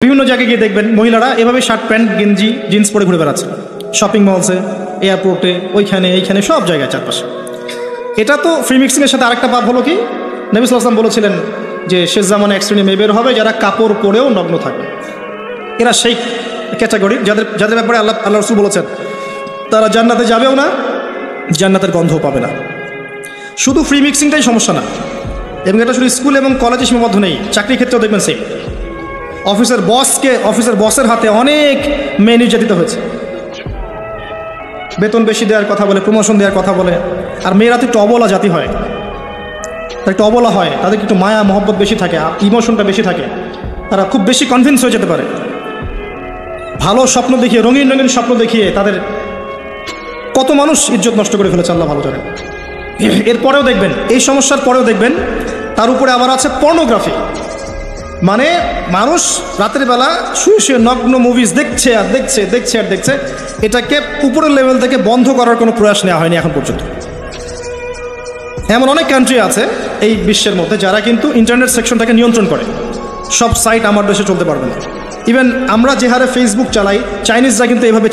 বিভিন্ন জায়গায় গিয়ে দেখবেন মহিলারা এভাবে শার্ট প্যান্ট গেঞ্জি জিন্স পরে ঘুরে বেড়াচ্ছে, শপিং মলসে, এয়ারপোর্টে, ওইখানে এইখানে সব জায়গায় চারপাশে। এটা তো ফ্রি মিক্সিংয়ের সাথে আরেকটা পাপ হলো কি, নবী সাল্লাল্লাহু আলাইহি ওয়াসাল্লাম বলেছিলেন যে শেষ জামানে এক শ্রেণী মেয়ে বের হবে যারা কাপড় পরেও নগ্ন থাকবে। এরা সেই ক্যাটাগরি যাদের ব্যাপারে আল্লাহ রাসূল বলেছেন তারা জান্নাতে যাবেও না, জান্নাতের গন্ধও পাবে না। শুধু ফ্রি মিক্সিংটাই সমস্যা না, এবং এটা শুধু স্কুল এবং কলেজে সীমাবদ্ধ নেই, চাকরির ক্ষেত্রেও দেখবেন সেই অফিসের বসের হাতে অনেক মেয়ে নির্যাতিত হয়েছে। বেতন বেশি দেওয়ার কথা বলে, প্রমোশন দেওয়ার কথা বলে, আর মেয়েরা তো একটু অবলা জাতি হয়, তারা একটু অবলা হয়, তাদের একটু মায়া মহব্বত বেশি থাকে, ইমোশনটা বেশি থাকে, তারা খুব বেশি কনভিন্স হয়ে যেতে পারে। ভালো স্বপ্ন দেখিয়ে, রঙিন রঙিন স্বপ্ন দেখিয়ে তাদের কত মানুষ ইজ্জত নষ্ট করে ফেলেছে আল্লাহ ভালো জানেন। এরপরেও দেখবেন, এই সমস্যার পরেও দেখবেন তার উপরে আবার আছে পর্নোগ্রাফি। মানে মানুষ রাতের বেলা শুয়ে শুয়ে নগ্ন মুভিজ দেখছে আর দেখছে, দেখছে আর দেখছে। এটাকে উপরের লেভেল থেকে বন্ধ করার কোনো প্রয়াস নেওয়া হয়নি এখন পর্যন্ত। এমন অনেক কান্ট্রি আছে এই বিশ্বের মধ্যে যারা কিন্তু ইন্টারনেট সেকশনটাকে নিয়ন্ত্রণ করে। সব সাইট আমার দেশে চলতে পারবে না। ইভেন আমরা যে হারে ফেসবুক চালাই, চাইনিজরা কিন্তু এভাবে